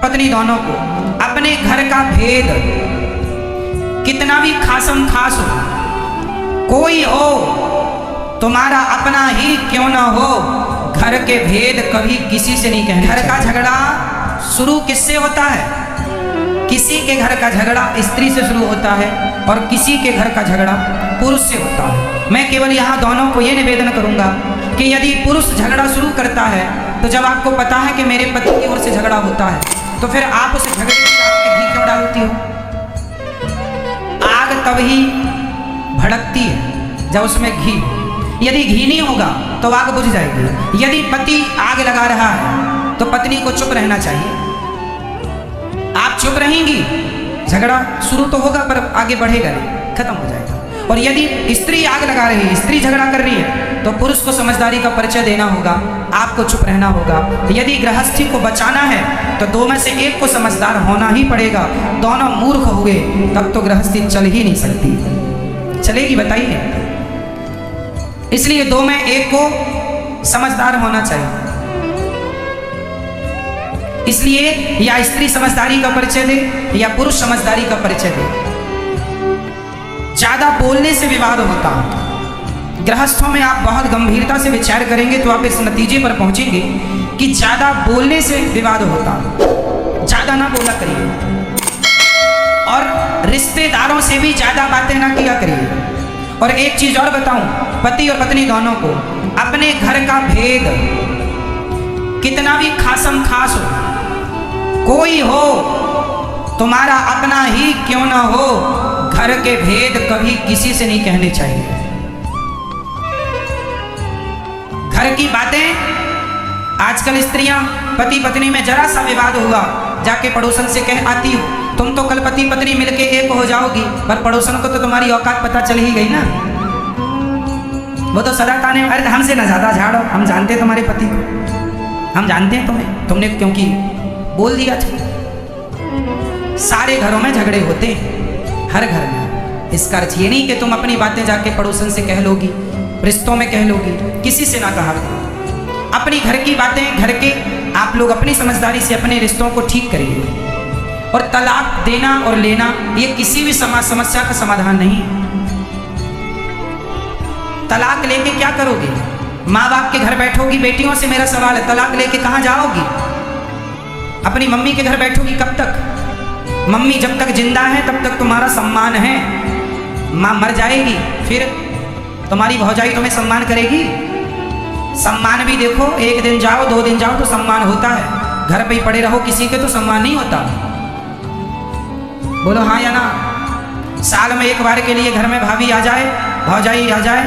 पत्नी दोनों को अपने घर का भेद कितना भी खासम खास हो, कोई हो तुम्हारा अपना ही क्यों ना हो, घर के भेद कभी किसी से नहीं कहना। घर का झगड़ा शुरू किससे होता है? किसी के घर का झगड़ा स्त्री से शुरू होता है और किसी के घर का झगड़ा पुरुष से होता है। मैं केवल यहाँ दोनों को ये निवेदन करूंगा कि यदि पुरुष झगड़ा शुरू करता है तो जब आपको पता है कि मेरे पति की ओर से झगड़ा होता है तो फिर आप उस झगड़े में आग में घी क्यों डालती हो? आग तभी भड़कती है जब उसमें घी, यदि घी नहीं होगा तो आग बुझ जाएगी। यदि पति आग लगा रहा है तो पत्नी को चुप रहना चाहिए। आप चुप रहेंगी, झगड़ा शुरू तो होगा पर आगे बढ़ेगा नहीं, खत्म हो जाएगा। और यदि स्त्री आग लगा रही है, स्त्री झगड़ा कर रही है, तो पुरुष को समझदारी का परिचय देना होगा, आपको चुप रहना होगा। यदि गृहस्थी को बचाना है तो दो में से एक को समझदार होना ही पड़ेगा। दोनों मूर्ख हुए तब तो गृहस्थी चल ही नहीं सकती। चलेगी बताइए? इसलिए दो में एक को समझदार होना चाहिए। इसलिए या स्त्री समझदारी का परिचय दे या पुरुष समझदारी का परिचय दे। ज्यादा बोलने से विवाद होता है। गृहस्थों में आप बहुत गंभीरता से विचार करेंगे तो आप इस नतीजे पर पहुंचेंगे कि ज्यादा बोलने से विवाद होता है। ज्यादा ना बोला करिए और रिश्तेदारों से भी ज्यादा बातें ना किया करिए। और एक चीज और बताऊं, पति और पत्नी दोनों को अपने घर का भेद कितना भी खासम खास हो, कोई हो तुम्हारा अपना ही क्यों ना हो, घर के भेद कभी किसी से नहीं कहने चाहिए। घर की बातें आजकल स्त्रियां पति पत्नी में जरा सा विवाद हुआ जाके पड़ोसन से कह आती हो, तुम तो कल पति पत्नी मिलके एक हो जाओगी, पर पड़ोसन को तो तुम्हारी औकात पता चल ही गई ना। वो तो सदा ताने, अरे हमसे ना ज्यादा झाड़ो, हम जानते हैं तुम्हारे पति को, हम जानते हैं तुम्हें, तुमने क्योंकि बोल दिया था। सारे घरों में झगड़े होते हैं, हर घर में। इसका अर्थ ये नहीं कि तुम अपनी बातें जाके पड़ोसन से कह लोगी, रिश्तों में कह लोगी, किसी से ना कहा करो। अपनी घर की बातें घर के आप लोग अपनी समझदारी से अपने रिश्तों को ठीक करिए। और तलाक देना और लेना ये किसी भी समस्या का समाधान नहीं है। तलाक लेके क्या करोगे? माँ बाप के घर बैठोगी, बेटियों से मेरा सवाल है, तलाक लेके कहाँ जाओगी? अपनी मम्मी के घर बैठोगी कब तक? मम्मी जब तक जिंदा है तब तक तुम्हारा सम्मान है, माँ मर जाएगी फिर तुम्हारी भौजाई तुम्हें सम्मान करेगी? सम्मान भी देखो, एक दिन जाओ 2 दिन जाओ तो सम्मान होता है, घर पे ही पड़े रहो किसी के तो सम्मान नहीं होता। बोलो हाँ या ना? साल में एक बार के लिए घर में भाभी आ जाए, भौजाई आ जाए,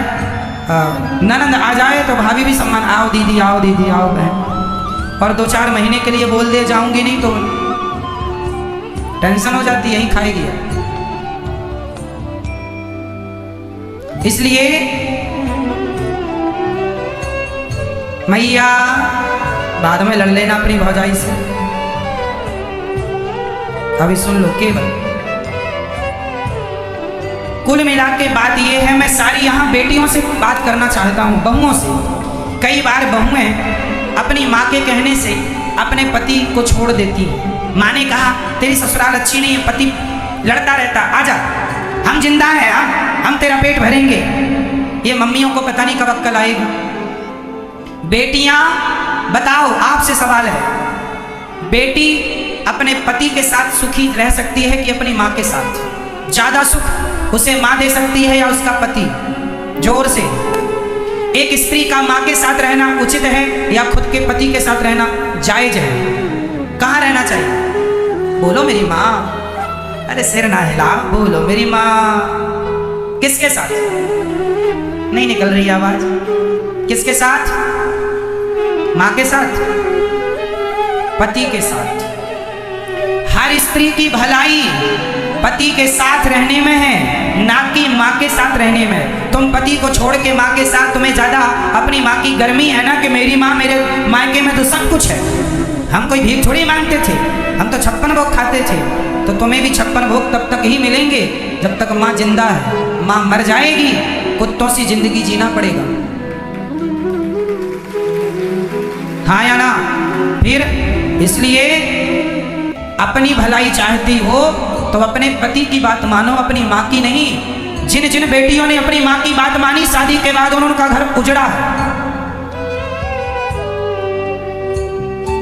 ननंद आ जाए तो भाभी भी सम्मान, आओ दीदी आओ दीदी आओ बहन। और 2-4 महीने के लिए बोल दे जाऊंगी नहीं तो टेंशन हो जाती, यही खाएगी। इसलिए मैया बाद में लड़ लेना अपनी भौजाई से। अभी सुन लो, केवल कुल मिला के बात यह है, मैं सारी यहाँ बेटियों से बात करना चाहता हूँ, बहुओं से। कई बार बहुएं अपनी माँ के कहने से अपने पति को छोड़ देती है। माँ ने कहा तेरी ससुराल अच्छी नहीं है, पति लड़ता रहता, आजा हम जिंदा हैं, हम तेरा पेट भरेंगे। ये मम्मियों को पता नहीं कब अक्ल आएगी। बेटियां बताओ, आपसे सवाल है, बेटी अपने पति के साथ सुखी रह सकती है कि अपनी माँ के साथ? ज्यादा सुख उसे माँ दे सकती है या उसका पति? जोर से। एक स्त्री का माँ के साथ रहना उचित है या खुद के पति के साथ रहना जायज है? कहाँ रहना चाहिए? बोलो मेरी माँ। अरे सिर ना हिला, बोलो मेरी माँ। किसके साथ? नहीं निकल रही आवाज। किसके साथ? माँ के साथ, पति के साथ। हर स्त्री की भलाई पति के साथ रहने में है, ना कि माँ के साथ रहने में। तुम पति को छोड़ के माँ के साथ, तुम्हें ज्यादा अपनी माँ की गर्मी है ना कि मेरी माँ मेरे मायके में तो सब कुछ है। हम कोई भीख थोड़ी मांगते थे, हम तो 56 भोग खाते थे। तो तुम्हें भी 56 भोग तब तक ही मिलेंगे जब तक माँ जिंदा है। माँ मर जाएगी, कुत्तों सी जिंदगी जीना पड़ेगा। हाँ या ना? फिर इसलिए अपनी भलाई चाहती हो तो अपने पति की बात मानो, अपनी माँ की नहीं। जिन जिन बेटियों ने अपनी माँ की बात मानी, शादी के बाद उनका घर उजड़ा है।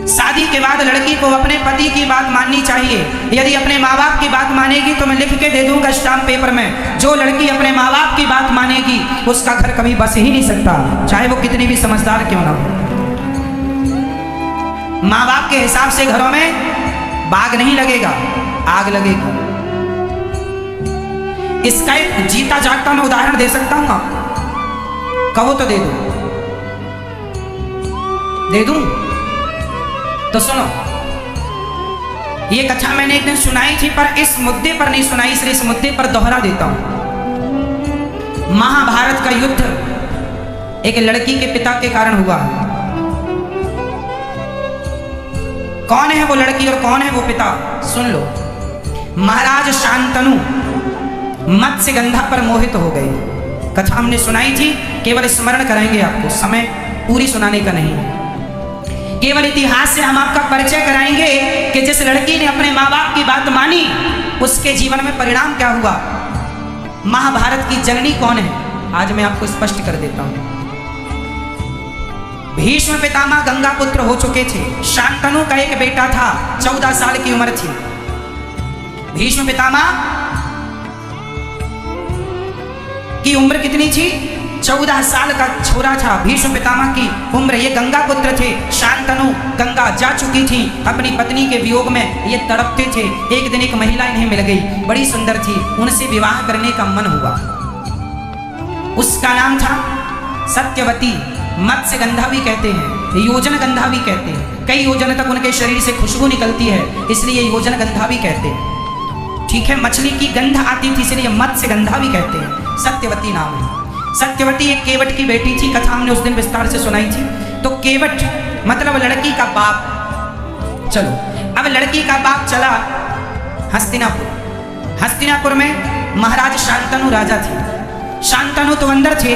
शादी के बाद लड़की को अपने पति की बात माननी चाहिए। यदि अपने माँ बाप की बात मानेगी तो मैं लिख के दे दूंगा स्टाम्प पेपर में, जो लड़की अपने माँ बाप की बात मानेगी उसका घर कभी बस ही नहीं सकता, चाहे वो कितनी भी समझदार क्यों ना हो। माँ बाप के हिसाब से घरों में बाग नहीं लगेगा, आग लगेगी। इसका एक जीता जागता मैं उदाहरण दे सकता हूं, कहो तो दे दूं तो सुनो। ये कथा मैंने एक दिन सुनाई थी, पर इस मुद्दे पर नहीं सुनाई, इसलिए इस मुद्दे पर दोहरा देता हूं। महाभारत का युद्ध एक लड़की के पिता के कारण हुआ। कौन है वो लड़की और कौन है वो पिता, सुन लो। महाराज शांतनु मत्स्यगंधा पर मोहित हो गए। कथा हमने सुनाई थी, केवल स्मरण कराएंगे आपको, समय पूरी सुनाने का नहीं, केवल इतिहास से हम आपका परिचय कराएंगे कि जिस लड़की ने अपने माँ बाप की बात मानी उसके जीवन में परिणाम क्या हुआ। महाभारत की जननी कौन है, आज मैं आपको स्पष्ट कर देता हूं। भीष्म पितामह गंगा पुत्र हो चुके थे। शांतनु का एक बेटा था, 14 साल की उम्र थी। भीष्म पितामह की उम्र कितनी थी, 14 साल का छोरा था भीष्म पितामह की उम्र। ये गंगा पुत्र थे। शांतनु गंगा जा चुकी थी, अपनी पत्नी के वियोग में ये तड़पते थे। एक दिन एक महिला इन्हें मिल गई, बड़ी सुंदर थी, उनसे विवाह करने का मन हुआ। उसका नाम था सत्यवती। मत्स्यगंधा भी कहते हैं, योजन गंधा भी कहते हैं। कई योजन तक उनके शरीर से खुशबू निकलती है, इसलिए योजन गंधा भी कहते हैं। ठीक है, मछली की गंध आती थी इसलिए मत्स्यगंधा भी कहते हैं। सत्यवती नाम है। सत्यवती एक केवट की बेटी थी, कथा हमने उस दिन विस्तार से सुनाई थी। तो केवट मतलब लड़की का बाप। चलो अब लड़की का बाप चला हस्तिनापुर। हस्तिनापुर में महाराज शांतनु राजा थे। शांतनु तो अंदर थे,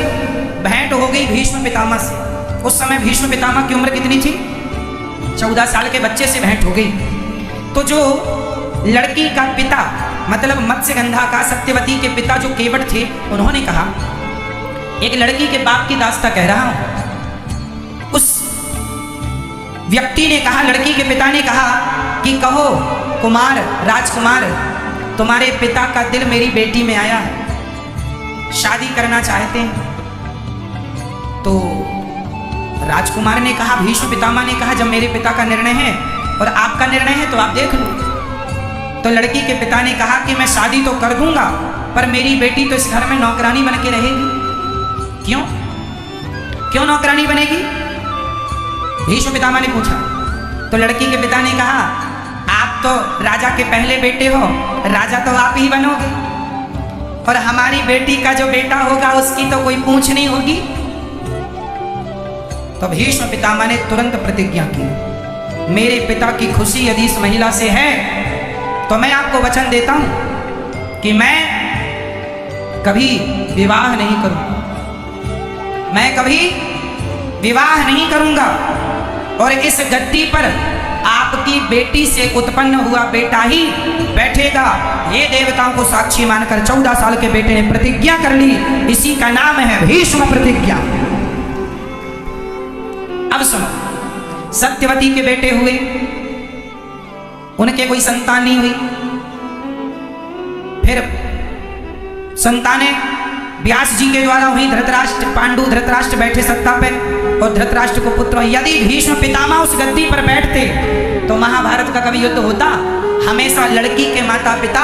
भेंट हो गई भीष्म पितामह से। उस समय भीष्म पितामह की उम्र कितनी थी, 14 साल के बच्चे से भेंट हो गई। तो जो लड़की का पिता मतलब मत्स्यगंधा का, सत्यवती के पिता जो केवट थे, उन्होंने कहा, एक लड़की के बाप की दास्ता कह रहा हूं। उस व्यक्ति ने कहा, लड़की के पिता ने कहा कि कहो कुमार, राजकुमार, तुम्हारे पिता का दिल मेरी बेटी में आया है, शादी करना चाहते हैं। तो राजकुमार ने कहा, भीष्म पितामह ने कहा, जब मेरे पिता का निर्णय है और आपका निर्णय है तो आप देख लो। तो लड़की के पिता ने कहा कि मैं शादी तो कर दूंगा, पर मेरी बेटी तो इस घर में नौकरानी बन के रहेगी। क्यों क्यों नौकरानी बनेगी, भीष्म पितामह ने पूछा। तो लड़की के पिता ने कहा, आप तो राजा के पहले बेटे हो, राजा तो आप ही बनोगे, और हमारी बेटी का जो बेटा होगा उसकी तो कोई पूछ नहीं होगी। तो भीष्म पितामह ने तुरंत प्रतिज्ञा की, मेरे पिता की खुशी यदि इस महिला से है तो मैं आपको वचन देता हूं कि मैं कभी विवाह नहीं करूंगा, मैं कभी विवाह नहीं करूंगा, और इस गद्दी पर आपकी बेटी से उत्पन्न हुआ बेटा ही बैठेगा। ये देवताओं को साक्षी मानकर 14 साल के बेटे ने प्रतिज्ञा कर ली। इसी का नाम है भीष्म प्रतिज्ञा। अब सुनो, सत्यवती के बेटे हुए, उनके कोई संतान नहीं हुई। फिर संतानें व्यास जी के द्वारा हुई। धृतराष्ट्र, पांडु धृतराष्ट्र बैठे सत्ता पे और धृतराष्ट्र को पुत्र। यदि भीष्म पितामह उस गद्दी पर बैठते तो महाभारत का कभी युद्ध होता। हमेशा लड़की के माता पिता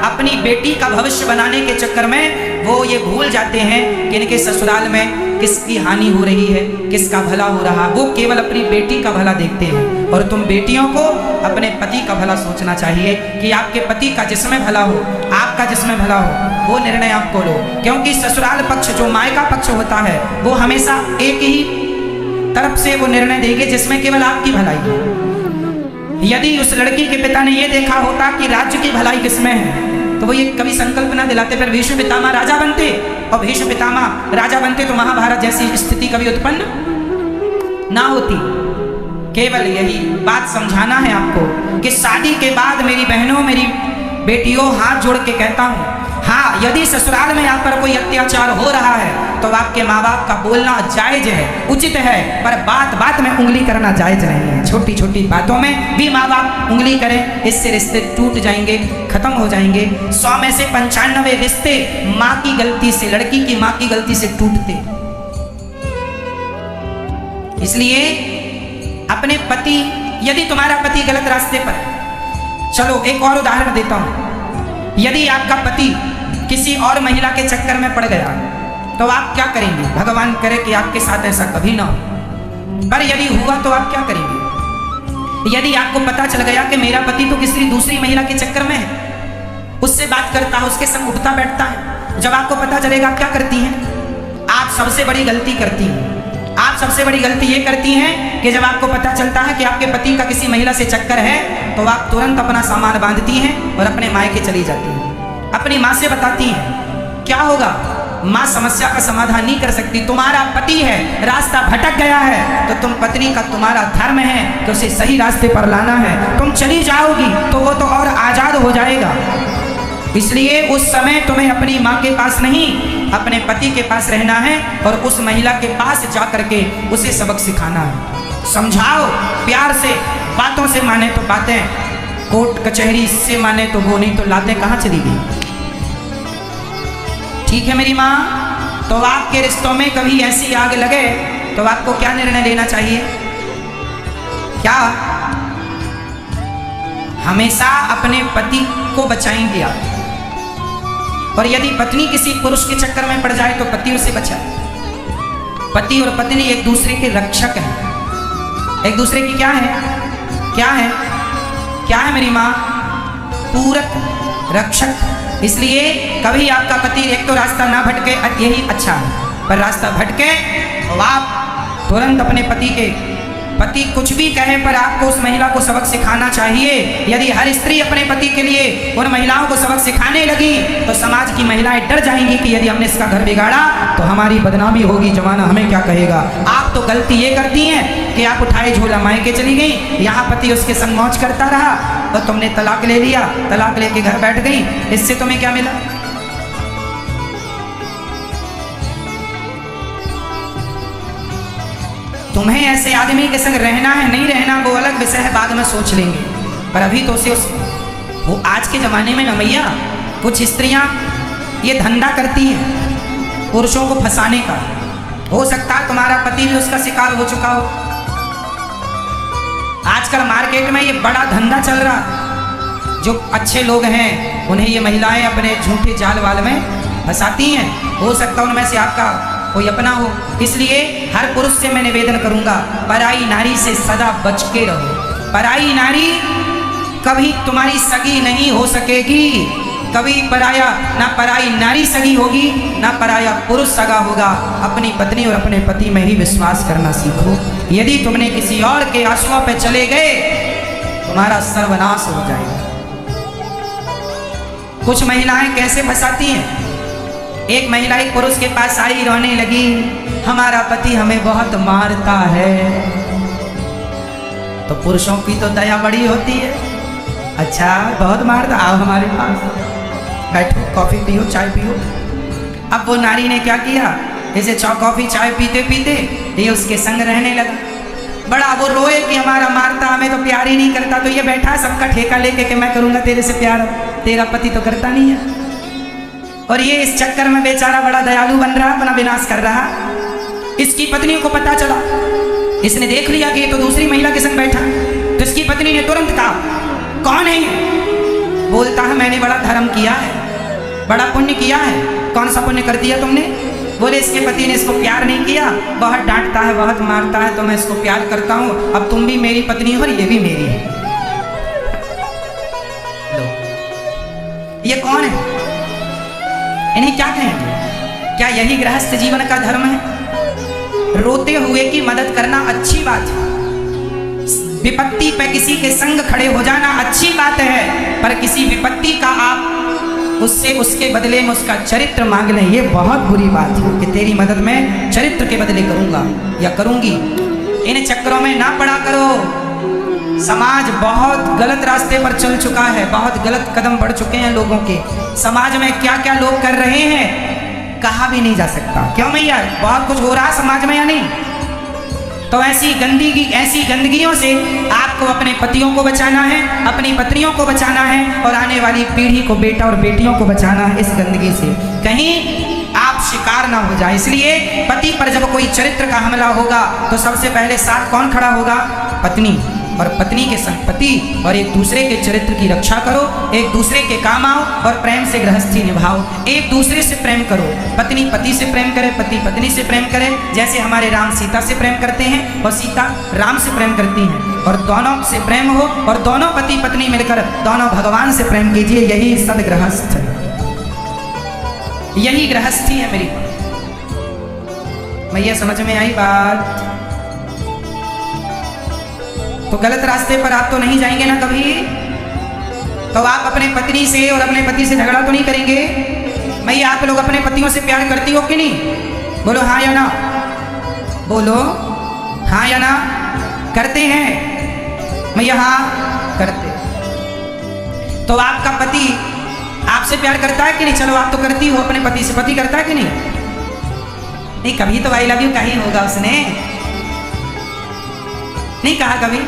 अपनी बेटी का भविष्य बनाने के चक्कर में वो ये भूल जाते हैं कि इनके ससुराल में किसकी हानि हो रही है, किसका भला हो रहा। वो केवल अपनी बेटी का भला देखते हैं। और तुम बेटियों को अपने पति का भला सोचना चाहिए कि आपके पति का जिसमें भला हो, आपका जिसमें भला हो, वो निर्णय आपको लो। क्योंकि ससुराल पक्ष जो मायका पक्ष होता है वो हमेशा एक ही तरफ से वो निर्णय देंगे जिसमें केवल आपकी भलाई हो। यदि उस लड़की के पिता ने ये देखा होता कि राज्य की भलाई किसमें है तो वो ये कभी संकल्प ना दिलाते, फिर भीष्म पितामह राजा बनते। और भीष्म पितामह राजा बनते तो महाभारत जैसी स्थिति कभी उत्पन्न ना होती। केवल यही बात समझाना है आपको कि शादी के बाद मेरी बहनों, मेरी बेटियों, हाथ जोड़ के कहता हूँ, हाँ, यदि ससुराल में आप पर कोई अत्याचार हो रहा है तो आपके माँ बाप का बोलना जायज है, उचित है, पर बात बात में उंगली करना जायज नहीं है। छोटी छोटी बातों में भी माँ बाप उंगली करें, इससे रिश्ते टूट जाएंगे, खत्म हो जाएंगे। 100 में से 95 रिश्ते माँ की गलती से, लड़की की माँ की गलती से टूटते। इसलिए अपने पति, यदि तुम्हारा पति गलत रास्ते पर, चलो एक और उदाहरण देता हूं, यदि आपका पति किसी और महिला के चक्कर में पड़ गया तो आप क्या करेंगे? भगवान करे कि आपके साथ ऐसा कभी ना हो, पर यदि हुआ तो आप क्या करेंगे? यदि आपको पता चल गया कि मेरा पति तो किसी दूसरी महिला के चक्कर में है, उससे बात करता है, उसके संग उठता बैठता है, जब आपको पता चलेगा आप क्या करती हैं? आप सबसे बड़ी गलती करती हैं। आप सबसे बड़ी गलती ये करती हैं कि जब आपको पता चलता है कि आपके पति का किसी महिला से चक्कर है तो आप तुरंत अपना सामान बांधती हैं और अपने मायके चली जाती हैं, अपनी माँ से बताती हैं। क्या होगा? माँ समस्या का समाधान नहीं कर सकती। तुम्हारा पति है, रास्ता भटक गया है, तो तुम पत्नी का, तुम्हारा धर्म है कि उसे सही रास्ते पर लाना है। तुम चली जाओगी तो वो तो और आज़ाद हो जाएगा। इसलिए उस समय तुम्हें अपनी माँ के पास नहीं, अपने पति के पास रहना है और उस महिला के पास जा करके उसे सबक सिखाना है। समझाओ प्यार से, बातों से माने तो बातें, कोर्ट कचहरी से माने तो वो, नहीं तो लाते कहाँ चली गई। ठीक है मेरी माँ? तो आपके रिश्तों में कभी ऐसी आग लगे तो आपको क्या निर्णय लेना चाहिए? क्या हमेशा अपने पति को बचाएंगे आप? और यदि पत्नी किसी पुरुष के चक्कर में पड़ जाए तो पति उसे बचाए। पति और पत्नी एक दूसरे के रक्षक हैं। एक दूसरे की क्या है? क्या है? क्या है मेरी माँ? पूरक रक्षक। इसलिए कभी आपका पति एक तो रास्ता ना भटके, यही अच्छा है, पर रास्ता भटके तो आप तुरंत अपने पति कुछ भी कहे पर आपको उस महिला को सबक सिखाना चाहिए। यदि हर स्त्री अपने पति के लिए उन महिलाओं को सबक सिखाने लगी तो समाज की महिलाएं डर जाएंगी कि यदि हमने इसका घर बिगाड़ा तो हमारी बदनामी होगी, जमाना हमें क्या कहेगा। आप तो गलती ये करती हैं कि आप उठाए झोला मायके चली गई, यहाँ पति उसके संग मौज करता रहा और तुमने तलाक ले लिया, तलाक लेके घर बैठ गई। इससे तुम्हें क्या मिला? तुम्हें ऐसे आदमी के संग रहना है नहीं रहना वो अलग विषय है, बाद में सोच लेंगे, पर अभी तो उसे वो आज के ज़माने में ना भैया, कुछ स्त्रियां ये धंधा करती हैं पुरुषों को फंसाने का। हो सकता है तुम्हारा पति भी उसका शिकार हो चुका हो। आजकल मार्केट में ये बड़ा धंधा चल रहा, जो अच्छे लोग हैं उन्हें ये महिलाएं अपने झूठे जाल वाल में फंसाती हैं। हो सकता है उनमें से आपका कोई अपना हो। इसलिए हर पुरुष से मैं निवेदन करूंगा, पराई नारी से सदा बच के रहो। पराई नारी कभी तुम्हारी सगी नहीं हो सकेगी, कभी ना पराई नारी सगी होगी, ना पराया पुरुष सगा होगा। अपनी पत्नी और अपने पति में ही विश्वास करना सीखो। यदि तुमने किसी और के आंसुओं पे चले गए तुम्हारा सर्वनाश हो जाएगा। कुछ महिलाएं कैसे फंसाती हैं? एक महिला एक पुरुष के पास आई, रोने लगी, हमारा पति हमें बहुत मारता है। तो पुरुषों की तो दया बड़ी होती है, अच्छा बहुत मारता, आओ हमारे पास बैठो, कॉफी पियो, चाय पियो। अब वो नारी ने क्या किया, जैसे कॉफी चाय पीते पीते ये उसके संग रहने लगा। बड़ा वो रोए कि हमारा मारता, हमें तो प्यार ही नहीं करता। तो ये बैठा सबका ठेका लेके कि मैं करूंगा तेरे से प्यार, तेरा पति तो करता नहीं है। और ये इस चक्कर में बेचारा बड़ा दयालु बन रहा, अपना विनाश कर रहा। इसकी पत्नी को पता चला, इसने देख लिया कि ये तो दूसरी महिला के संग बैठा, तो इसकी पत्नी ने तुरंत कहा, कौन है ये? बोलता है मैंने बड़ा धर्म किया है, बड़ा पुण्य किया है। कौन सा पुण्य कर दिया तुमने? बोले इसके पति ने इसको प्यार नहीं किया, बहुत डांटता है, बहुत मारता है, तो मैं इसको प्यार करता हूँ। अब तुम भी मेरी पत्नी हो और ये भी मेरी है। ये कौन है? इन्हें क्या कहेंगे? क्या यही गृहस्थ जीवन का धर्म है? रोते हुए की मदद करना अच्छी बात है, विपत्ति पे किसी के संग खड़े हो जाना अच्छी बात है, पर किसी विपत्ति का आप उससे उसके बदले में उसका चरित्र मांग लें, ये बहुत बुरी बात है कि तेरी मदद मैं चरित्र के बदले करूंगा या करूंगी। इन चक्करों में ना पड़ा करो। समाज बहुत गलत रास्ते पर चल चुका है, बहुत गलत कदम बढ़ चुके हैं लोगों के। समाज में क्या क्या लोग कर रहे हैं कहा भी नहीं जा सकता। क्यों भैया, बहुत कुछ हो रहा है समाज में या नहीं? तो ऐसी गंदगियों से आपको अपने पतियों को बचाना है, अपनी पत्नियों को बचाना है और आने वाली पीढ़ी को, बेटा और बेटियों को बचाना है इस गंदगी से, कहीं आप शिकार ना हो जाए। इसलिए पति पर जब कोई चरित्र का हमला होगा तो सबसे पहले साथ कौन खड़ा होगा? पत्नी। और पत्नी के संग पति, और एक दूसरे के चरित्र की रक्षा करो, एक दूसरे के काम आओ और प्रेम से गृहस्थी निभाओ। एक दूसरे से प्रेम करो, पत्नी पति से प्रेम करे, पति पत्नी से प्रेम करे। जैसे हमारे राम सीता से प्रेम करते हैं और सीता राम से प्रेम करती हैं, और दोनों से प्रेम हो और दोनों पति पत्नी मिलकर दोनों भगवान से प्रेम कीजिए। यही सदगृहस्थ है, यही गृहस्थी है मेरी। भैया समझ में आई बात? तो गलत रास्ते पर आप तो नहीं जाएंगे ना कभी? तो आप अपने पत्नी से और अपने पति से झगड़ा तो नहीं करेंगे? भैया आप लोग अपने पतियों से प्यार करती हो कि नहीं? बोलो हाँ या ना, बोलो हाँ या ना। करते हैं भैया? हाँ करते। तो आपका पति आपसे प्यार करता है कि नहीं? चलो आप तो करती हो अपने पति से, पति करता है कि नहीं? नहीं, कभी तो आई लव यू कही होगा उसने, नहीं कहा कभी?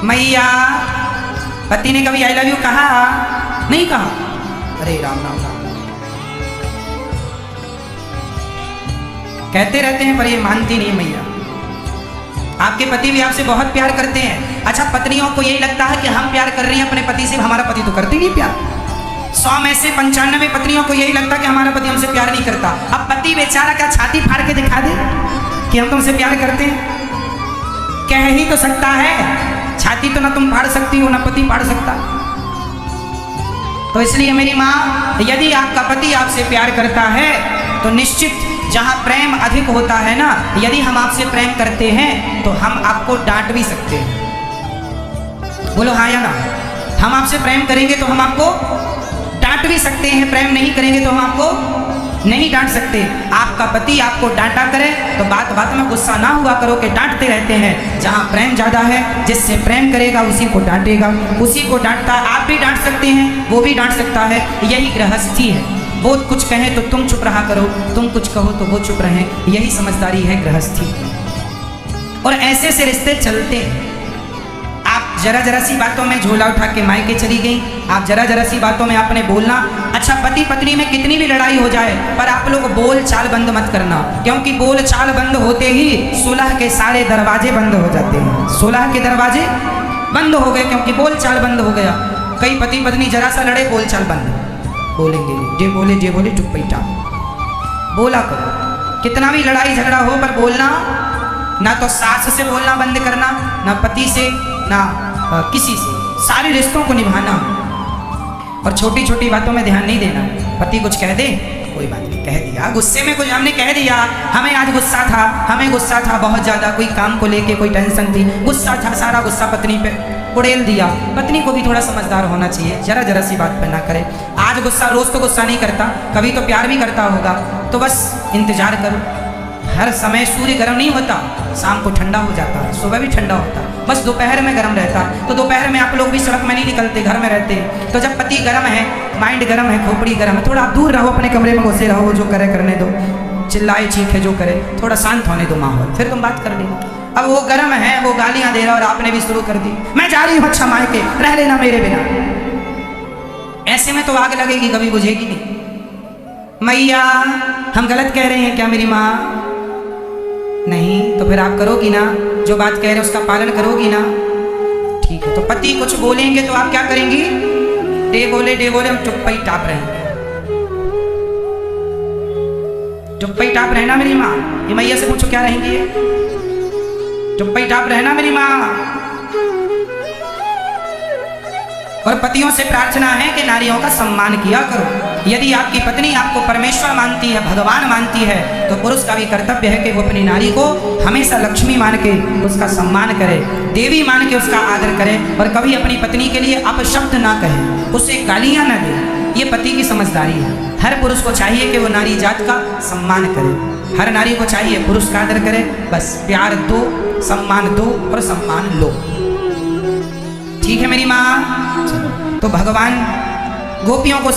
मैया पति ने कभी आई लव यू कहा? नहीं कहा। अरे राम राम राम, कहते रहते हैं पर ये मानती नहीं मैया। आपके पति भी आपसे बहुत प्यार करते हैं। अच्छा, पत्नियों को यही लगता है कि हम प्यार कर रही हैं अपने पति से, हमारा पति तो करते नहीं प्यार। 100 में से 95 पत्नियों को यही लगता है कि हमारा पति हमसे प्यार नहीं करता। अब पति बेचारा क्या छाती फाड़ के दिखा दे कि हम तुमसे प्यार करते हैं? कह ही तो सकता है, छाती तो ना तुम फाड़ सकती हो ना पति फाड़ सकता। तो इसलिए मेरी माँ, यदि आपका पति आपसे प्यार करता है तो निश्चित जहाँ प्रेम अधिक होता है ना, यदि हम आपसे प्रेम करते हैं तो हम आपको डांट भी सकते हैं। बोलो हाँ या ना? हम आपसे प्रेम करेंगे तो हम आपको डांट भी सकते हैं, प्रेम नहीं करेंगे तो हम आपको नहीं डांट सकते। आपका पति आपको डांटा करे तो बात बात में गुस्सा ना हुआ करो कि डांटते रहते हैं। जहाँ प्रेम ज़्यादा है, जिससे प्रेम करेगा उसी को डांटेगा, उसी को डांटता। आप भी डांट सकते हैं, वो भी डांट सकता है। यही गृहस्थी है। वो कुछ कहे तो तुम चुप रहा करो, तुम कुछ कहो तो वो चुप रहे। यही समझदारी है गृहस्थी। और ऐसे से रिश्ते चलते हैं। आप जरा सी बातों में झोला उठा के मायके चली गई, आप जरा सी बातों में आपने बोलना। अच्छा, पति पत्नी में कितनी भी लड़ाई हो जाए पर आप लोग बोल चाल बंद मत करना, क्योंकि बोल चाल बंद होते ही सुलह के सारे दरवाजे बंद हो जाते हैं। सुलह के दरवाजे बंद हो गए क्योंकि बोल चाल बंद हो गया। कई पति पत्नी जरा सा लड़े, बोल चाल बंद, बोलेंगे जे बोले चुप बैठा, बोला करो। कितना भी लड़ाई झगड़ा हो पर बोलना, ना तो सास से बोलना बंद करना, ना पति से, ना किसी से। सारे रिश्तों को निभाना और छोटी छोटी बातों में ध्यान नहीं देना। पति कुछ कह दे, कोई बात नहीं, कह दिया, गुस्से में कुछ हमने कह दिया, हमें आज गुस्सा था, हमें गुस्सा था बहुत ज़्यादा, कोई काम को लेके कोई टेंशन थी, गुस्सा था, सारा गुस्सा पत्नी पे उड़ेल दिया। पत्नी को भी थोड़ा समझदार होना चाहिए, जरा सी बात पे ना करे। आज गुस्सा, रोज़ तो गुस्सा नहीं करता, कभी तो प्यार भी करता होगा, तो बस इंतजार करो। हर समय सूर्य गर्म नहीं होता, शाम को ठंडा हो जाता है, सुबह भी ठंडा होता है, बस दोपहर में गर्म रहता। तो दोपहर में आप लोग भी सड़क में नहीं निकलते, घर में रहते हैं। तो जब पति गर्म है, माइंड गर्म है, खोपड़ी गर्म है, थोड़ा आप दूर रहो, अपने कमरे में घुसे रहो, जो करे करने दो, चिल्लाए चीखे जो करे, थोड़ा शांत होने दो माहौल, फिर तुम बात कर लेना। अब वो गर्म है, वो गालियाँ दे रहा और आपने भी शुरू कर दी, मैं जा रही हूँ अच्छा मायके, रह लेना मेरे बिना। ऐसे में तो आग लगेगी, कभी बुझेगी नहीं। मैया हम गलत कह रहे हैं क्या मेरी माँ? नहीं, तो फिर आप करोगी ना, जो बात कह रहे हैं उसका पालन करोगी ना? ठीक है। तो पति कुछ बोलेंगे तो आप क्या करेंगी? डे बोले हम चुप ही टाप रहेंगे, चुप ही टाप रहना मेरी माँ। ये मैया से पूछो क्या रहेंगी ये? चुप ही टाप रहना मेरी माँ। और पतियों से प्रार्थना है कि नारियों का सम्मान किया करो। यदि आपकी पत्नी आपको परमेश्वर मानती है, भगवान मानती है, तो पुरुष का भी कर्तव्य है कि वो अपनी नारी को हमेशा लक्ष्मी मान के उसका सम्मान करे, देवी मान के उसका आदर करे, और कभी अपनी पत्नी के लिए अपशब्द ना कहे, उसे गालियाँ ना दे। ये पति की समझदारी है। हर पुरुष को चाहिए कि वो नारी जात का सम्मान करे। हर नारी को चाहिए पुरुष का आदर करे, बस प्यार दो, सम्मान दो और सम्मान लो। ठीक है मेरी माँ। तो भगवान गोपियों को